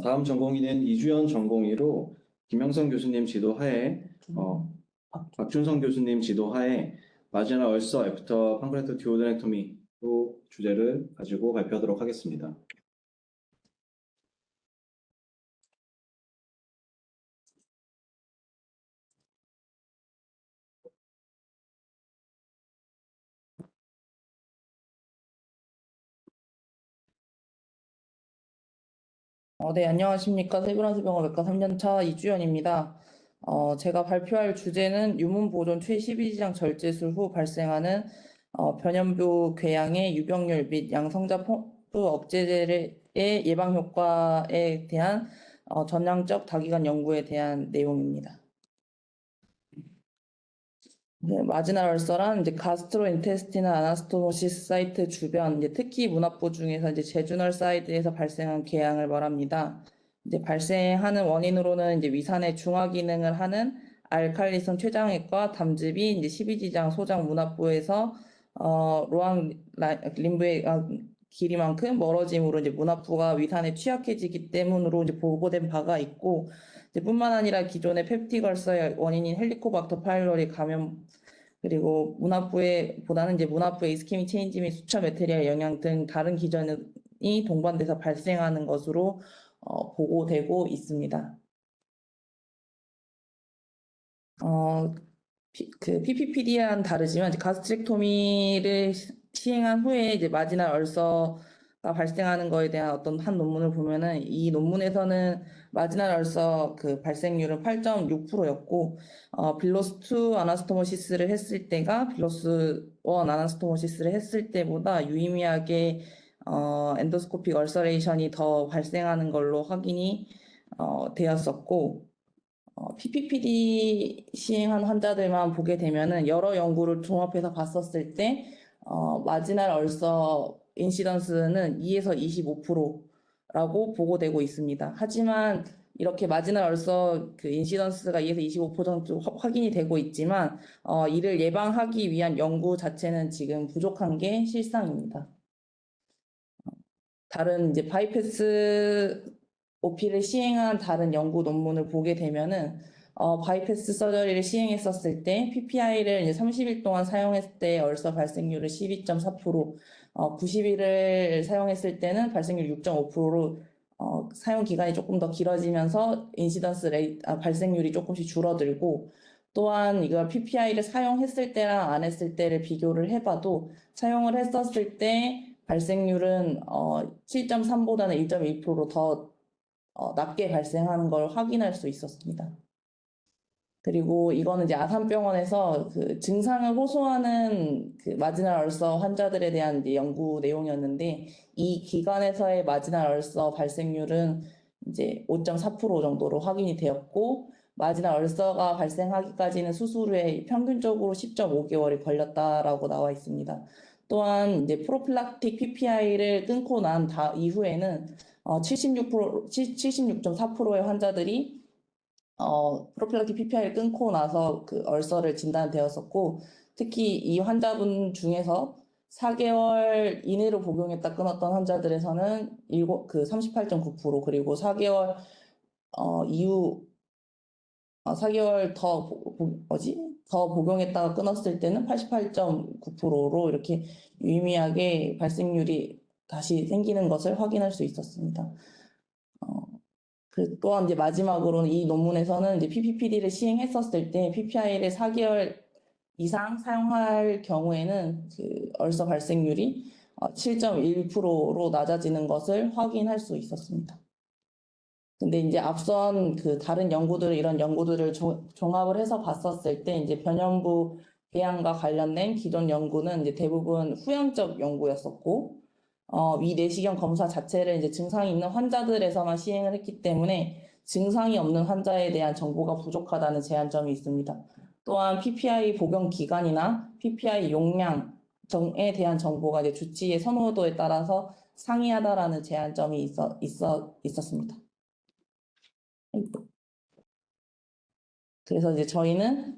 다음 전공의는 이주연 전공의로 김영선 교수님 지도하에 박준성 교수님 지도하에 마지나 얼서 애프터 팡크레트 듀오데넥토미로 주제를 가지고 발표하도록 하겠습니다. 네, 안녕하십니까. 세브란스병원 외과 3년차 이주연입니다. 제가 발표할 주제는 유문 보존 최12지장 절제술 후 발생하는 변연부 궤양의 유병률 및 양성자 펌프 억제제의 예방 효과에 대한 전향적 다기관 연구에 대한 내용입니다. 네, 마지날 얼서란 이제 가스트로인테스티널 아나스토모시스 사이트 주변, 이제 특히 문합부 중에서 이제 제주널 사이드에서 발생한 궤양을 말합니다. 이제 발생하는 원인으로는 이제 위산의 중화 기능을 하는 알칼리성 췌장액과 담즙이 이제 12지장 소장 문합부에서 로앙 림브의 길이만큼 멀어짐으로 이제 문합부가 위산에 취약해지기 때문으로 이제 보고된 바가 있고, 뿐만 아니라 기존의 펩틱 얼서의 원인인 헬리코박터 파일로리 감염 그리고 문합부보다는 이제 문합부의 이스케믹 체인지 및 수차 메테리얼 영향 등 다른 기전이 동반돼서 발생하는 것으로 보고되고 있습니다. PPPD와는 다르지만 이제 가스트렉토미를 시행한 후에 이제 마지날 얼서가 발생하는 거에 대한 어떤 한 논문을 보면은 이 논문에서는 마지날 얼서 그 발생률은 8.6%였고 빌로스2 아나스토모시스를 했을 때가 빌로스1 아나스토모시스를 했을 때보다 유의미하게 엔도스코픽 얼서레이션이 더 발생하는 걸로 확인이 되었었고 PPPD 시행한 환자들만 보게 되면은 여러 연구를 종합해서 봤었을 때 마지날 얼서 인시던스는 2에서 25%라고 보고되고 있습니다. 하지만 이렇게 마지날 얼서 그 인시던스가 2에서 25% 정도 확인이 되고 있지만 이를 예방하기 위한 연구 자체는 지금 부족한 게 실상입니다. 다른 이제 바이패스 OP를 시행한 다른 연구 논문을 보게 되면은 바이패스 서저리를 시행했었을 때 PPI를 이제 30일 동안 사용했을 때 얼서 발생률은 12.4%, 90일을 사용했을 때는 발생률 6.5%로 사용 기간이 조금 더 길어지면서 인시던스 발생률이 조금씩 줄어들고, 또한 이거 PPI를 사용했을 때랑 안 했을 때를 비교를 해봐도 사용을 했었을 때 발생률은 7.3보다는 1.1%로 더 낮게 발생하는 걸 확인할 수 있었습니다. 그리고 이거는 이제 아산병원에서 그 증상을 호소하는 그 마지날 얼서 환자들에 대한 이제 연구 내용이었는데, 이 기관에서의 마지날 얼서 발생률은 이제 5.4% 정도로 확인이 되었고, 마지날 얼서가 발생하기까지는 수술 후에 평균적으로 10.5개월이 걸렸다라고 나와 있습니다. 또한 이제 프로필락틱 PPI를 끊고 난 이후에는 76.4%의 환자들이 프로필락틱 PPI를 끊고 나서 그 얼서를 진단되었었고, 특히 이 환자분 중에서 4개월 이내로 복용했다 끊었던 환자들에서는 38.9%, 그리고 4개월 이후 4개월 더 복용했다가 끊었을 때는 88.9%로 이렇게 유의미하게 발생률이 다시 생기는 것을 확인할 수 있었습니다. 또한 이제 마지막으로는 이 논문에서는 이제 PPPD를 시행했었을 때 PPI를 4개월 이상 사용할 경우에는 그 얼서 발생률이 7.1%로 낮아지는 것을 확인할 수 있었습니다. 근데 이제 앞선 그 다른 이런 연구들을 종합을 해서 봤었을 때 이제 변연부 궤양과 관련된 기존 연구는 이제 대부분 후향적 연구였었고, 위 내시경 검사 자체를 이제 증상이 있는 환자들에서만 시행을 했기 때문에 증상이 없는 환자에 대한 정보가 부족하다는 제한점이 있습니다. 또한 PPI 복용 기간이나 PPI 용량에 대한 정보가 이제 주치의 선호도에 따라서 상이하다라는 제한점이 있었습니다. 그래서 이제 저희는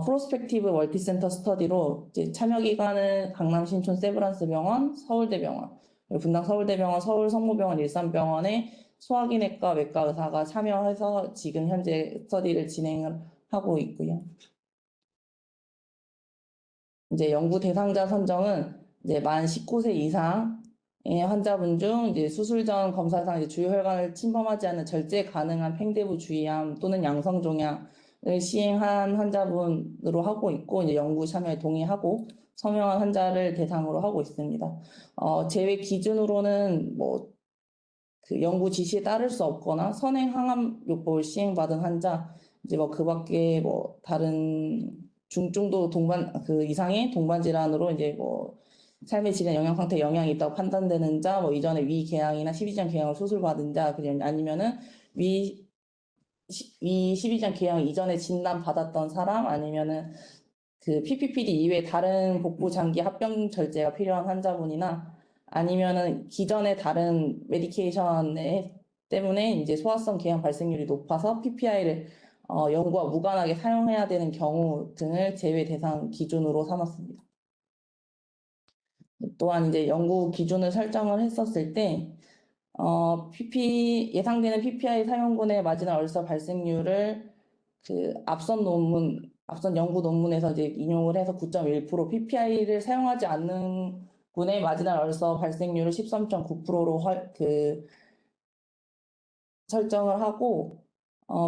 프로스펙티브 멀티센터 스터디로 이제 참여 기관은 강남 신촌 세브란스 병원, 서울대병원, 분당 서울대병원, 서울 성모병원, 일산병원의 소화기내과, 외과 의사가 참여해서 지금 현재 스터디를 진행을 하고 있고요. 이제 연구 대상자 선정은 이제 만 19세 이상의 환자분 중 이제 수술 전 검사상 이제 주요 혈관을 침범하지 않는 절제 가능한 팽대부 주의암 또는 양성 종양을 시행한 환자분으로 하고 있고 이제 연구 참여에 동의하고 서명한 환자를 대상으로 하고 있습니다. 제외 기준으로는 뭐 그 연구 지시에 따를 수 없거나 선행 항암요법을 시행받은 환자 이제 뭐 그밖에 뭐 다른 중증도 동반 그 이상의 동반 질환으로 이제 뭐 삶의 질에 영양 상태에 영향이 있다고 판단되는 자, 뭐 이전에 위궤양이나 십이지장 궤양을 수술받은 자, 그냥 아니면은 위 십이지장 궤양 이전에 진단 받았던 사람 아니면은 그 PPPD 이외에 다른 복부 장기 합병 절제가 필요한 환자분이나 아니면은 기존의 다른 메디케이션 때문에 이제 소화성 궤양 발생률이 높아서 PPI를 연구와 무관하게 사용해야 되는 경우 등을 제외 대상 기준으로 삼았습니다. 또한 이제 연구 기준을 설정을 했었을 때 예상되는 PPI 사용군의 마지막 얼서 발생률을 그 앞선 연구 논문에서 이제 인용을 해서 9.1%, PPI를 사용하지 않는 군의 마지막 얼서 발생률을 13.9%로 설정을 하고,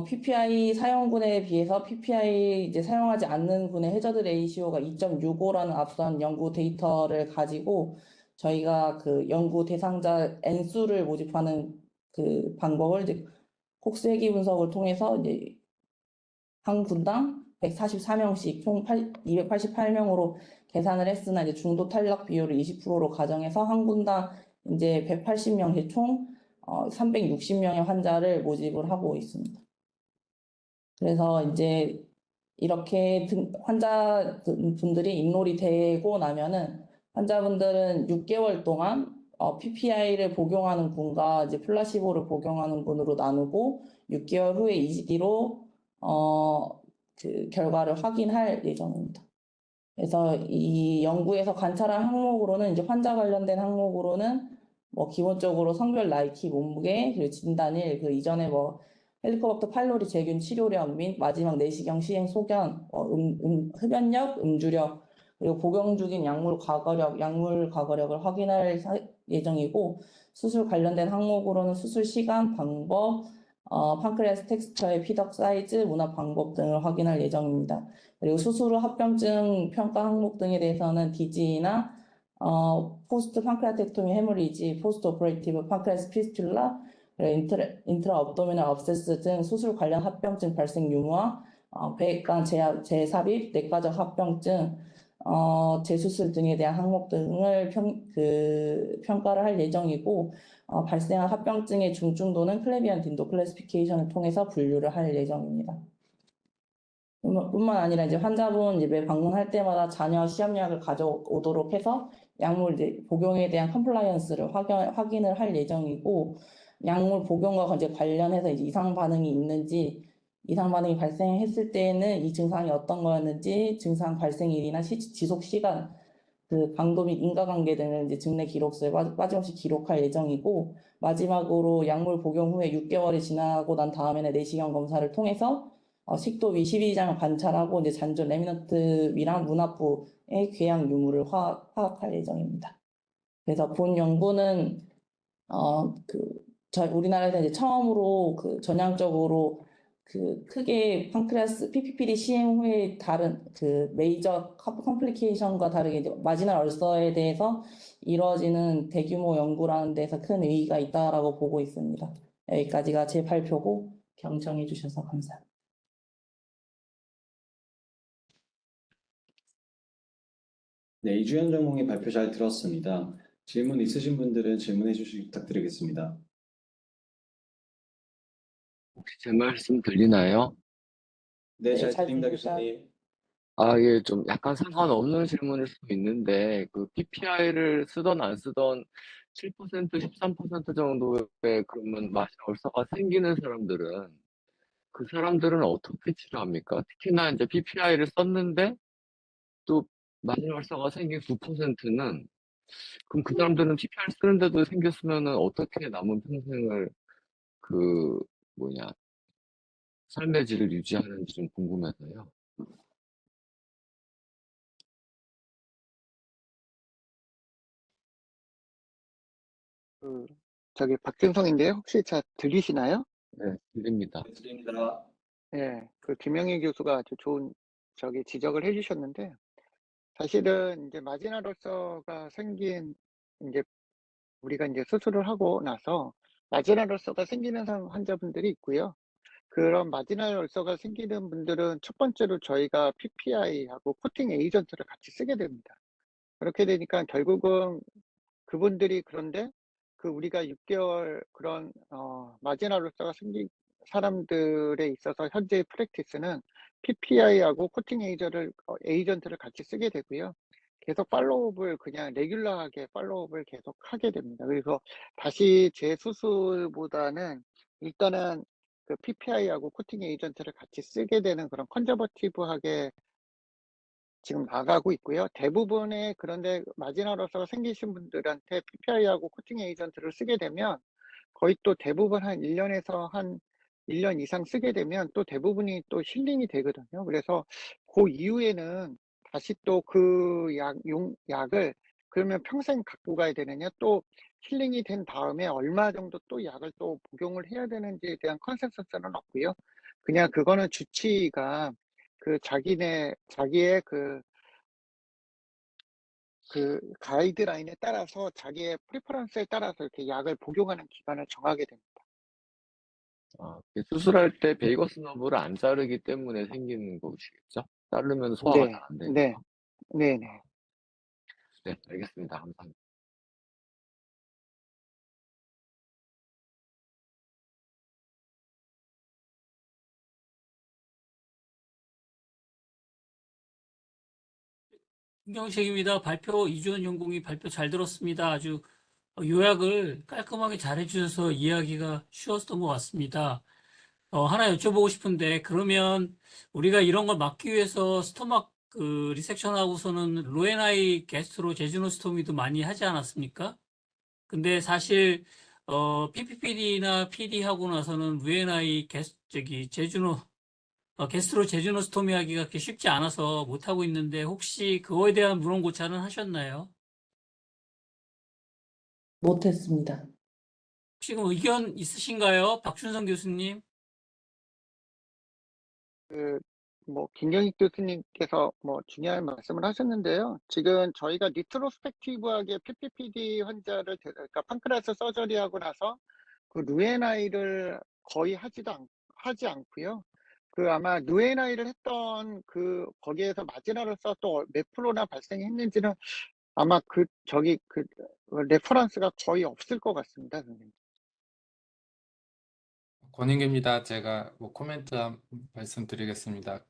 PPI 사용군에 비해서 PPI 이제 사용하지 않는 군의 해저드 레이시오가 2.65라는 앞선 연구 데이터를 가지고 저희가 그 연구 대상자 N수를 모집하는 그 방법을 이제 콕스 회귀 분석을 통해서 이제 한 군당 144명씩 총 288명으로 계산을 했으나 이제 중도 탈락 비율을 20%로 가정해서 한 군당 이제 180명씩 총 360명의 환자를 모집을 하고 있습니다. 그래서 이제 이렇게 환자분들이 인롤이 되고 나면은 환자분들은 6개월 동안 PPI를 복용하는 분과 이제 플라시보를 복용하는 분으로 나누고 6개월 후에 ECD로 그 결과를 확인할 예정입니다. 그래서 이 연구에서 관찰한 항목으로는 이제 환자 관련된 항목으로는 뭐 기본적으로 성별, 나이, 키, 몸무게, 그리고 진단일, 그 이전에 뭐 헬리코박터 파일로리 제균 치료력 및 마지막 내시경 시행 소견, 흡연력, 음주력, 그리고 복용 중인 약물 과거력을 확인할 예정이고 수술 관련된 항목으로는 수술 시간, 방법, 판크레아스 텍스처의 피덕 사이즈, 문화 방법 등을 확인할 예정입니다. 그리고 수술 후 합병증 평가 항목 등에 대해서는 DG나 포스트 판크레아텍토미 헤모리지, 포스트 오퍼레이티브 판크레아스 피스툴라, 인트라 업도미널 업세스 등 수술 관련 합병증 발생 유무와 배액관 재삽입, 내과적 합병증, 재수술 등에 대한 항목 등을 평가를 할 예정이고 발생한 합병증의 중증도는 클레비안 딘도 클래시피케이션을 통해서 분류를 할 예정입니다. 뿐만 아니라 이제 환자분 이제 매 방문할 때마다 잔여 시험약을 가져오도록 해서 약물 이제 복용에 대한 컴플라이언스를 확인을 할 예정이고 약물 복용과 이제 관련해서 이제 이상 반응이 있는지 이상 반응이 발생했을 때에는 이 증상이 어떤 거였는지 증상 발생일이나 지속 시간 그 강도 및 인과관계 등을 이제 증례 기록서에 빠짐없이 기록할 예정이고 마지막으로 약물 복용 후에 6개월이 지나고 난 다음에는 내시경 검사를 통해서 식도 위 12장을 관찰하고 이제 잔존 레미넌트 위랑 문합부의 궤양 유무를 파악할 예정입니다. 그래서 본 연구는 우리나라에서 이제 처음으로 그 전향적으로 그 크게 판크레아스 PPPD 시행 후에 다른 그 메이저 컴플리케이션과 다르게 이제 마지널 얼서에 대해서 이루어지는 대규모 연구라는 데서 큰 의의가 있다라고 보고 있습니다. 여기까지가 제 발표고 경청해 주셔서 감사합니다. 네, 이주연 전공의 발표 잘 들었습니다. 질문 있으신 분들은 질문해 주시기 부탁드리겠습니다. 혹시 제 말씀 들리나요? 네, 네, 잘 잘 들립니다, 들립니다. 교수님. 예, 좀 약간 상관없는 질문일 수도 있는데, 그 PPI를 쓰던 안 쓰던 7%, 13% 정도의 그러면 마신 얼서가 생기는 사람들은, 그 사람들은 어떻게 치료합니까? 특히나 이제 PPI를 썼는데, 또 마신 얼서가 생긴 9%는, 그럼 그 사람들은 PPI를 쓰는데도 생겼으면은 어떻게 남은 평생을 그 뭐냐 삶의 질을 유지하는지 좀 궁금해서요. 그, 저기 박준성인데요. 혹시 잘 들리시나요? 네, 들립니다. 네, 드립니다. 예, 그 김영희 교수가 아주 좋은 저기 지적을 해주셨는데, 사실은 이제 마지날 울서가 생긴 이제 우리가 이제 수술을 하고 나서 마지날 울서가 생기는 환자분들이 있고요. 그런 마지날 울서가 생기는 분들은 첫 번째로 저희가 PPI하고 코팅 에이전트를 같이 쓰게 됩니다. 그렇게 되니까 결국은 그분들이 그런데 그 우리가 6개월 그런 마지날 울서가 생긴 사람들에 있어서 현재의 프랙티스는 PPI하고 코팅 에이전트를 같이 쓰게 되고요. 계속 팔로우업을 그냥 레귤러하게 팔로우업을 계속 하게 됩니다. 그래서 다시 재수술보다는 일단은 그 PPI하고 코팅 에이전트를 같이 쓰게 되는 그런 컨저버티브하게 지금 나가고 있고요. 대부분의 그런데 마지날 울서가 생기신 분들한테 PPI하고 코팅 에이전트를 쓰게 되면 거의 또 대부분 한 1년에서 한 1년 이상 쓰게 되면 또 대부분이 또 힐링이 되거든요. 그래서 그 이후에는 다시 또 그 약을 그러면 평생 갖고 가야 되느냐, 또 힐링이 된 다음에 얼마 정도 또 약을 또 복용을 해야 되는지에 대한 컨센서스는 없고요. 그냥 그거는 주치의가 그 자기의 그 가이드라인에 따라서 자기의 프리퍼런스에 따라서 이렇게 약을 복용하는 기간을 정하게 됩니다. 수술할 때 베이거스 너브를 안 자르기 때문에 생기는 것이겠죠? 자르면 소화가 네, 잘 안 네, 되니까. 네, 네. 네, 알겠습니다. 감사합니다. 김경식입니다. 발표 이주원 연구원이 발표 잘 들었습니다. 아주 요약을 깔끔하게 잘 해주셔서 이해하기가 쉬웠던 것 같습니다. 하나 여쭤보고 싶은데 그러면 우리가 이런 걸 막기 위해서 스토막 그 리섹션하고서는 로엔아이 게스트로 제주노스토미도 많이 하지 않았습니까? 근데 사실 PPPD나 PD 하고 나서는 VNI 게스트로 제주노스토미 하기가 그렇게 쉽지 않아서 못하고 있는데 혹시 그거에 대한 물론 고찰은 하셨나요? 못했습니다. 지금 의견 있으신가요? 박준성 교수님? 김경익 교수님께서 중요한 말씀을 하셨는데요. 지금 저희가 리트로스펙티브하게 PPPD 환자를, 그러니까 판크레아스 서저리하고 나서 그 루에나이를 거의 하지 않고요. 그 아마 루에나이를 했던 거기에서 마지막으로서 또 몇 프로나 발생했는지는 아마 레퍼런스가 거의 없을 것 같습니다, 선생님. 권인규입니다. 제가 코멘트 말씀드리겠습니다.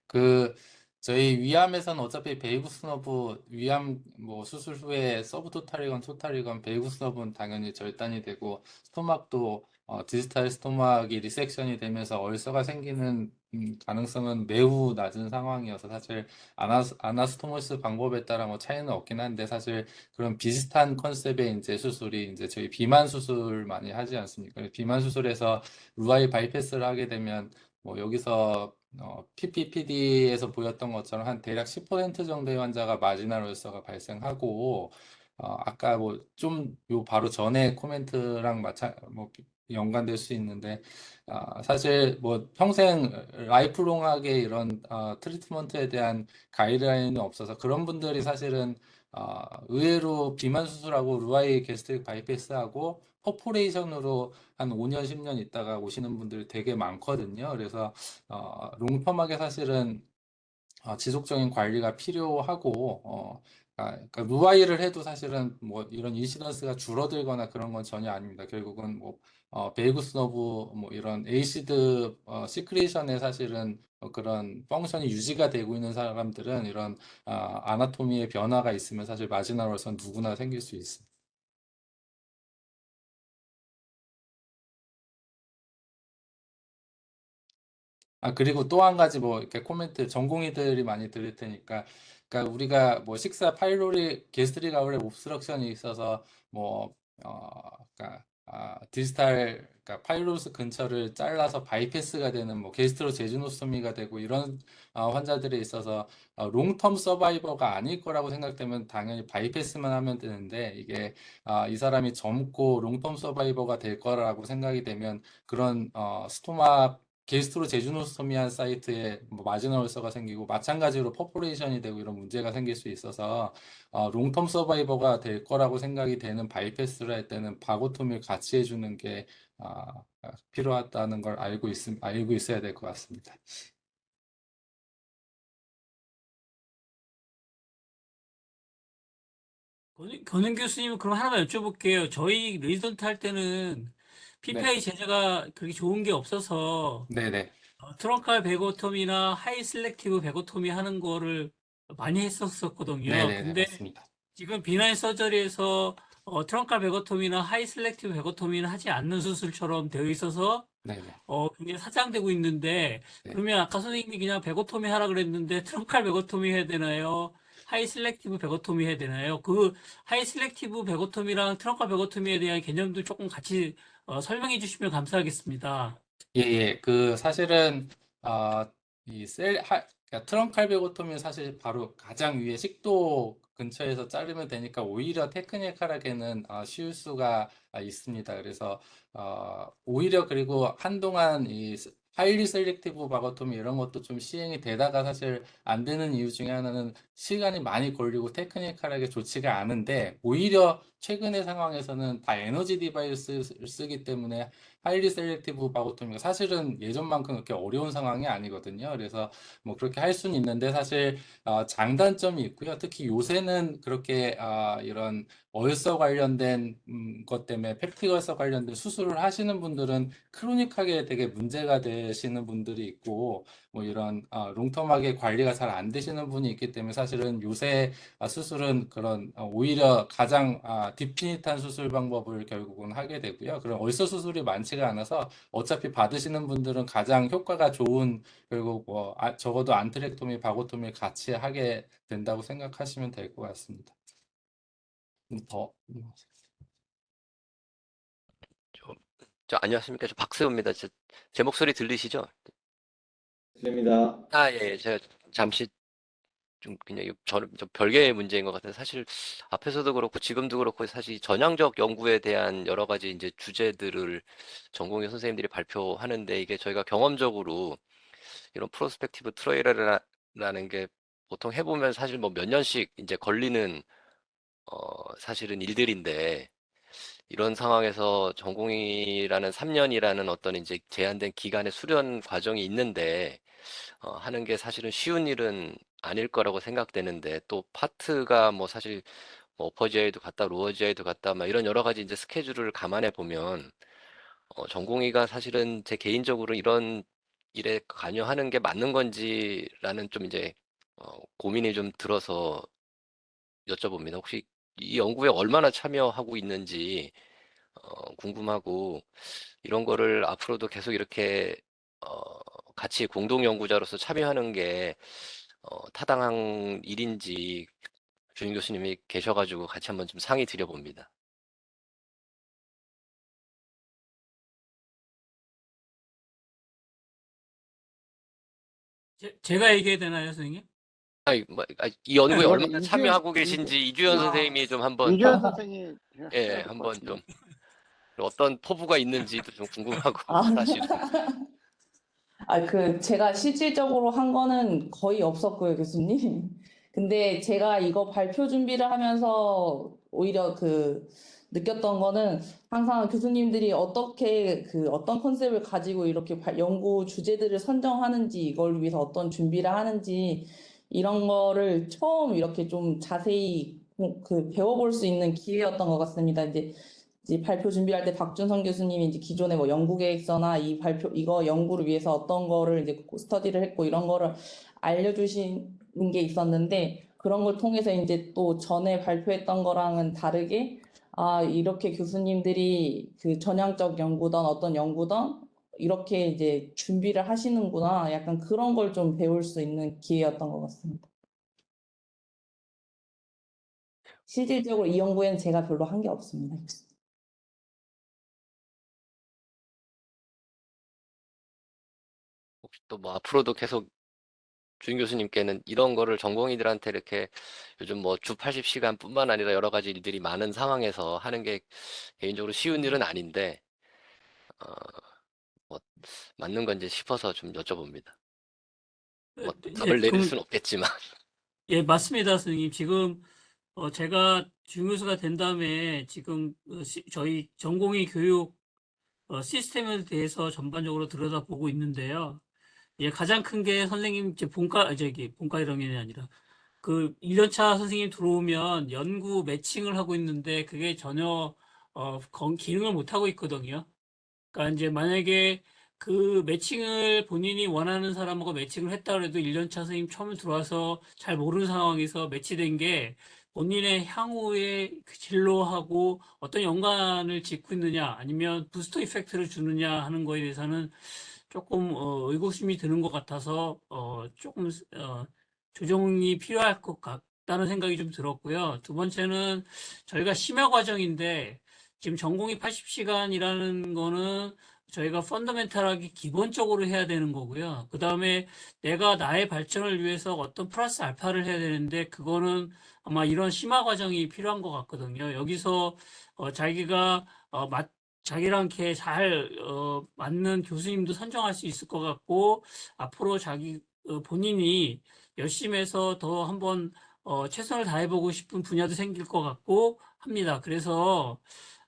그 저희 위암에서는 어차피 베이구스 너브 위암 수술 후에 서브토탈이건 토탈이건 베이구스 너브는 당연히 절단이 되고 스토막도 디지털 스토막이 리섹션이 되면서 얼서가 생기는 가능성은 매우 낮은 상황이어서 사실 아나스토모스 방법에 따라 차이는 없긴 한데 사실 그런 비슷한 컨셉의 이제 수술이 이제 저희 비만 수술 많이 하지 않습니까? 비만 수술에서 루아이 바이패스를 하게 되면 여기서 PPPD에서 보였던 것처럼 한 대략 10% 정도의 환자가 마지날 울서가 발생하고 아까 좀 요 바로 전에 코멘트랑 연관될 수 있는데 사실 평생 라이프롱하게 이런 트리트먼트에 대한 가이드라인이 없어서 그런 분들이 사실은 의외로 비만 수술하고 루아이 게스트릭 바이패스하고 퍼포레이션으로 한 5년, 10년 있다가 오시는 분들이 되게 많거든요. 그래서 롱텀하게 사실은 지속적인 관리가 필요하고 그러니까 루아이를 해도 사실은 이런 인시던스가 줄어들거나 그런 건 전혀 아닙니다. 결국은 베이구스 너브 이런 에이시드 시크레이션에 사실은 그런 펑션이 유지가 되고 있는 사람들은 이런 아나토미의 변화가 있으면 사실 마지날 울서는 누구나 생길 수 있습니다. 그리고 또 한 가지 이렇게 코멘트 전공의들이 많이 들을 테니까, 그러니까 우리가 식사 파일로리 게스트릭 아울렛 옵스트럭션이 있어서 그러니까 디지털 그러니까 파일로스 근처를 잘라서 바이패스가 되는 뭐 게스트로 제주노스토미가 되고 이런 환자들이 있어서 롱텀 서바이버가 아닐 거라고 생각되면 당연히 바이패스만 하면 되는데 이게 이 사람이 젊고 롱텀 서바이버가 될 거라고 생각이 되면 그런 스토마 게스트로 제주노스토미한 사이트에 뭐 마지널 울서가 생기고 마찬가지로 퍼포레이션이 되고 이런 문제가 생길 수 있어서 롱텀 서바이버가 될 거라고 생각이 되는 바이패스를 할 때는 바고토미를 같이 해주는 게 필요하다는 걸 알고 있어야 될 것 같습니다. 권은 교수님, 그럼 하나만 여쭤볼게요. 저희 레지던트 할 때는 네, PPI 제자가 그렇게 좋은 게 없어서 네네, 트렁칼 베고토미나 하이 셀렉티브 베고토미 하는 거를 많이 했었거든요. 네네네, 근데 맞습니다. 지금 비나인 서저리에서 트렁칼 베고토미나 하이 셀렉티브 베고토미는 하지 않는 수술처럼 되어 있어서 네네, 굉장히 사장되고 있는데, 네. 그러면 아까 선생님이 그냥 베고토미 하라 그랬는데 트렁칼 베고토미 해야 되나요? 하이 셀렉티브 베고토미 해야 되나요? 그 하이 셀렉티브 베고토미랑 트렁칼 베고토미에 대한 개념도 조금 같이 설명해 주시면 감사하겠습니다. 예, 예. 사실은, 그러니까 트렁칼베고토미는 사실 바로 가장 위에 식도 근처에서 자르면 되니까 오히려 테크니컬하게는 쉬울 수가 있습니다. 그래서, 오히려 그리고 한동안 하일리 셀렉티브 바고토미 이런 것도 좀 시행이 되다가 사실 안 되는 이유 중에 하나는 시간이 많이 걸리고 테크니컬하게 좋지가 않은데 오히려 최근의 상황에서는 다 에너지 디바이스를 쓰기 때문에 하이리 셀렉티브 바고토미가 사실은 예전만큼 그렇게 어려운 상황이 아니거든요. 그래서 뭐 그렇게 할 수는 있는데 사실 장단점이 있고요. 특히 요새는 그렇게 이런 얼서 관련된 것 때문에 펩틱 얼서 관련된 수술을 하시는 분들은 크로닉하게 되게 문제가 되시는 분들이 있고 뭐 이런 롱텀하게 관리가 잘 안 되시는 분이 있기 때문에 사실은 요새 수술은 그런 오히려 가장 디피니트한 수술 방법을 결국은 하게 되고요. 그런 얼서 수술이 많지가 않아서 어차피 받으시는 분들은 가장 효과가 좋은 결국 뭐 적어도 안트렉토미, 바고토미 같이 하게 된다고 생각하시면 될 것 같습니다. 더 저, 안녕하십니까. 저 박세호입니다. 제 목소리 들리시죠? 드립니다. 예, 예. 제가 잠시 좀 그냥 저는 좀 별개의 문제인 것 같아요. 사실 앞에서도 그렇고 지금도 그렇고 사실 전향적 연구에 대한 여러 가지 이제 주제들을 전공의 선생님들이 발표하는데 이게 저희가 경험적으로 이런 프로스펙티브 트레일이라는 게 보통 해보면 사실 뭐 몇 년씩 이제 걸리는 사실은 일들인데 이런 상황에서 전공이라는 3년이라는 어떤 이제 제한된 기간의 수련 과정이 있는데 하는 게 사실은 쉬운 일은 아닐 거라고 생각되는데 또 파트가 뭐 사실 뭐 어퍼 GI도 갔다 로어 GI도 갔다 막 이런 여러 가지 이제 스케줄을 감안해 보면 전공의가 사실은 제 개인적으로 이런 일에 관여하는 게 맞는 건지라는 좀 이제 고민이 좀 들어서 여쭤봅니다. 혹시 이 연구에 얼마나 참여하고 있는지 궁금하고 이런 거를 앞으로도 계속 이렇게 같이 공동 연구자로서 참여하는 게 타당한 일인지 주임 교수님이 계셔가지고 같이 한번 좀 상의 드려봅니다. 제가 얘기해야 되나요, 선생님? 이 연구에 이거는 얼마나 참여하고 계신지 이주연 아, 선생님이 좀 한번 이주연 선생이 해야 예, 될 것 한번 같은데. 좀 어떤 포부가 있는지도 좀 궁금하고 아, 사실은 제가 실질적으로 한 거는 거의 없었고요, 교수님. 근데 제가 이거 발표 준비를 하면서 오히려 느꼈던 거는 항상 교수님들이 어떻게 어떤 컨셉을 가지고 이렇게 연구 주제들을 선정하는지 이걸 위해서 어떤 준비를 하는지 이런 거를 처음 이렇게 좀 자세히 배워볼 수 있는 기회였던 것 같습니다. 이제 발표 준비할 때 박준성 교수님이 이제 기존의 뭐 연구 계획서나 이거 연구를 위해서 어떤 거를 이제 스터디를 했고 이런 거를 알려주시는 게 있었는데 그런 걸 통해서 이제 또 전에 발표했던 거랑은 다르게 이렇게 교수님들이 전향적 연구든 어떤 연구든 이렇게 이제 준비를 하시는구나. 약간 그런 걸 좀 배울 수 있는 기회였던 것 같습니다. 실질적으로 이 연구에는 제가 별로 한 게 없습니다. 혹시 또 뭐 앞으로도 계속 주임 교수님께는 이런 거를 전공의들한테 이렇게 요즘 뭐 주 80시간뿐만 아니라 여러 가지 일들이 많은 상황에서 하는 게 개인적으로 쉬운 일은 아닌데, 어, 뭐 맞는 건지 싶어서 좀 여쭤봅니다. 뭐 예, 답을 내릴 수는 없겠지만. 예, 맞습니다, 선생님. 지금 제가 주무수가 된 다음에 지금 저희 전공의 교육 시스템에 대해서 전반적으로 들여다보고 있는데요. 예, 가장 큰 게 선생님 이제 본과 1학년이 아니라 그 1년차 선생님 들어오면 연구 매칭을 하고 있는데 그게 전혀 기능을 못 하고 있거든요. 그러니까 이제 만약에 그 매칭을 본인이 원하는 사람하고 매칭을 했다 그래도 1년차 선생님 처음 들어와서 잘 모르는 상황에서 매치된 게 본인의 향후의 그 진로하고 어떤 연관을 짓고 있느냐 아니면 부스터 이펙트를 주느냐 하는 거에 대해서는 조금 의구심이 드는 것 같아서 조금 조정이 필요할 것 같다는 생각이 좀 들었고요. 두 번째는 저희가 심화 과정인데 지금 전공이 80시간이라는 거는 저희가 펀더멘탈하게 기본적으로 해야 되는 거고요. 그 다음에 내가 나의 발전을 위해서 어떤 플러스 알파를 해야 되는데 그거는 아마 이런 심화 과정이 필요한 것 같거든요. 여기서 자기가 자기랑 이렇게 잘 맞는 교수님도 선정할 수 있을 것 같고 앞으로 자기 본인이 열심히 해서 더 한번 최선을 다해보고 싶은 분야도 생길 것 같고 합니다. 그래서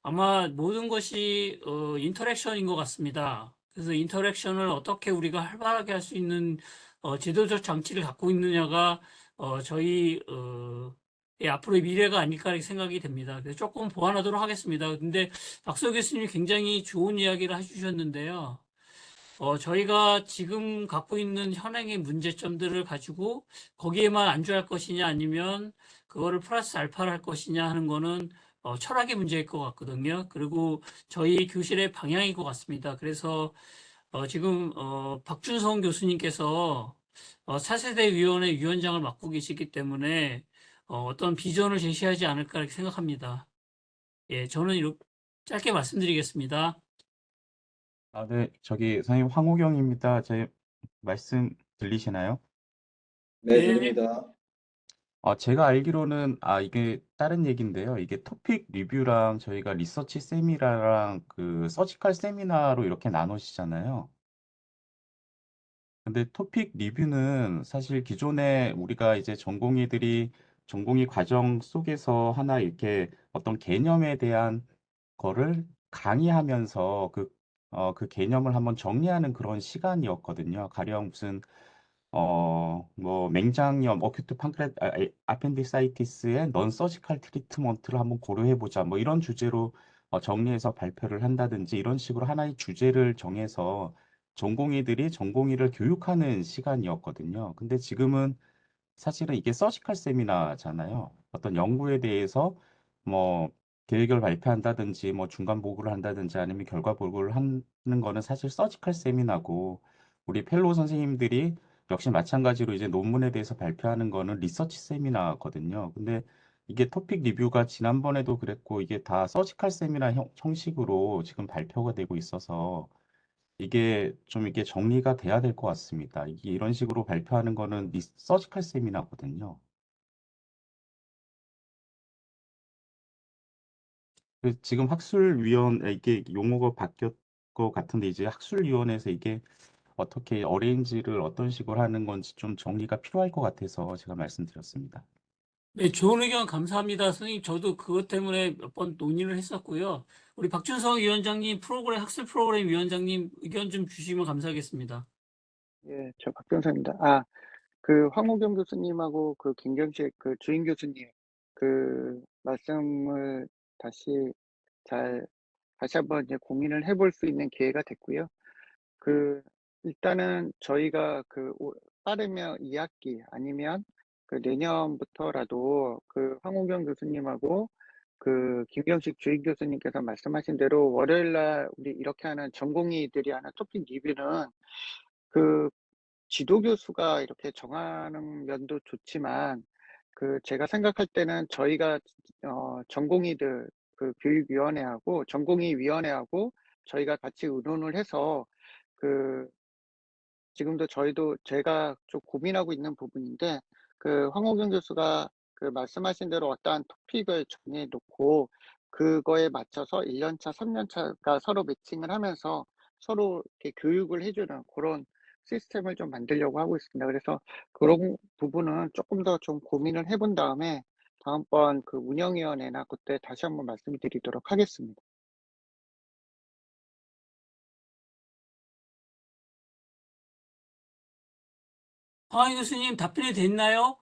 아마 모든 것이 인터랙션인 것 같습니다. 그래서 인터랙션을 어떻게 우리가 활발하게 할 수 있는 제도적 장치를 갖고 있느냐가 저희 예, 앞으로의 미래가 아닐까 이렇게 생각이 됩니다. 그래서 조금 보완하도록 하겠습니다. 근데 박소 교수님이 굉장히 좋은 이야기를 해주셨는데요. 저희가 지금 갖고 있는 현행의 문제점들을 가지고 거기에만 안주할 것이냐 아니면 그거를 플러스 알파를 할 것이냐 하는 거는 철학의 문제일 것 같거든요. 그리고 저희 교실의 방향인 것 같습니다. 그래서 지금 박준성 교수님께서 차세대 위원회 위원장을 맡고 계시기 때문에 어떤 비전을 제시하지 않을까 이렇게 생각합니다. 예, 저는 이렇게 짧게 말씀드리겠습니다. 네, 저기 선생님 황우경입니다. 제 말씀 들리시나요? 네, 네. 들립니다. 제가 알기로는 이게 다른 얘기인데요. 이게 토픽 리뷰랑 저희가 리서치 세미나랑 그 서지컬 세미나로 이렇게 나누시잖아요. 근데 토픽 리뷰는 사실 기존에 우리가 이제 전공의 과정 속에서 하나 이렇게 어떤 개념에 대한 거를 강의하면서 그 개념을 한번 정리하는 그런 시간이었거든요. 가령 무슨 뭐 맹장염, 어큐트 판크레 아펜디사이티스의 넌 서지컬 트리트먼트를 한번 고려해 보자. 뭐 이런 주제로 정리해서 발표를 한다든지 이런 식으로 하나의 주제를 정해서 전공의들이 전공의를 교육하는 시간이었거든요. 근데 지금은 사실은 이게 서지컬 세미나잖아요. 어떤 연구에 대해서 뭐 계획을 발표한다든지 뭐 중간 보고를 한다든지 아니면 결과 보고를 하는 거는 사실 서지컬 세미나고 우리 펠로우 선생님들이 역시 마찬가지로 이제 논문에 대해서 발표하는 거는 리서치 세미나거든요. 근데 이게 토픽 리뷰가 지난번에도 그랬고 이게 다 서지컬 세미나 형식으로 지금 발표가 되고 있어서 이게 좀 이게 정리가 돼야 될 것 같습니다. 이게 이런 식으로 발표하는 거는 서지컬 세미나거든요. 지금 이게 용어가 바뀌었 것 같은데 이제 학술위원회에서 이게 어떻게 어레인지를 어떤 식으로 하는 건지 좀 정리가 필요할 것 같아서 제가 말씀드렸습니다. 네, 좋은 의견 감사합니다. 선생님, 저도 그것 때문에 몇 번 논의를 했었고요. 우리 박준성 위원장님, 학술 프로그램 위원장님 의견 좀 주시면 감사하겠습니다. 예, 저 박병선입니다. 그 황호경 교수님하고 그 김경식 그 주임 교수님 그 말씀을 다시 다시 한번 이제 고민을 해볼 수 있는 기회가 됐고요. 일단은 저희가 빠르면 2학기 아니면 내년부터라도 황호경 교수님하고 김경식 주임 교수님께서 말씀하신 대로 월요일 날 우리 이렇게 하는 전공의들이 하는 토픽 리뷰는 그 지도 교수가 이렇게 정하는 면도 좋지만 제가 생각할 때는 저희가 전공의들 교육위원회하고 전공의 위원회하고 저희가 같이 의논을 해서 그 지금도 제가 좀 고민하고 있는 부분인데, 그 황호경 교수가 그 말씀하신 대로 어떠한 토픽을 정해놓고 그거에 맞춰서 1년차, 3년차가 서로 매칭을 하면서 서로 이렇게 교육을 해주는 그런 시스템을 좀 만들려고 하고 있습니다. 그래서 그런 부분은 조금 더 좀 고민을 해본 다음에 다음번 그 운영위원회나 그때 다시 한번 말씀드리도록 하겠습니다. 황희 교수님 답변이 됐나요?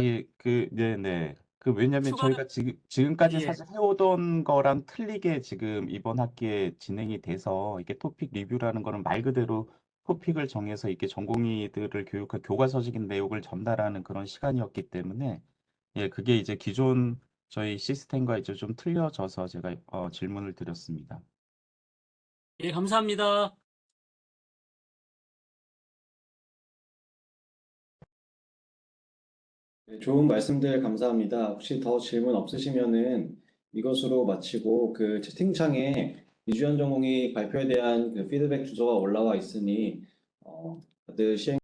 예, 네네. 왜냐면 추가, 저희가 지금까지 예. 사실 해오던 거랑 틀리게 지금 이번 학기에 진행이 돼서 이게 토픽 리뷰라는 거는 말 그대로 토픽을 정해서 이렇게 전공의들을 교육할 교과서적인 내용을 전달하는 그런 시간이었기 때문에 예, 그게 이제 기존 저희 시스템과 이제 좀 틀려져서 제가 질문을 드렸습니다. 예, 감사합니다. 네, 좋은 말씀들 감사합니다. 혹시 더 질문 없으시면은 이것으로 마치고 그 채팅창에 이주연 전공의 발표에 대한 그 피드백 주소가 올라와 있으니 다들 시행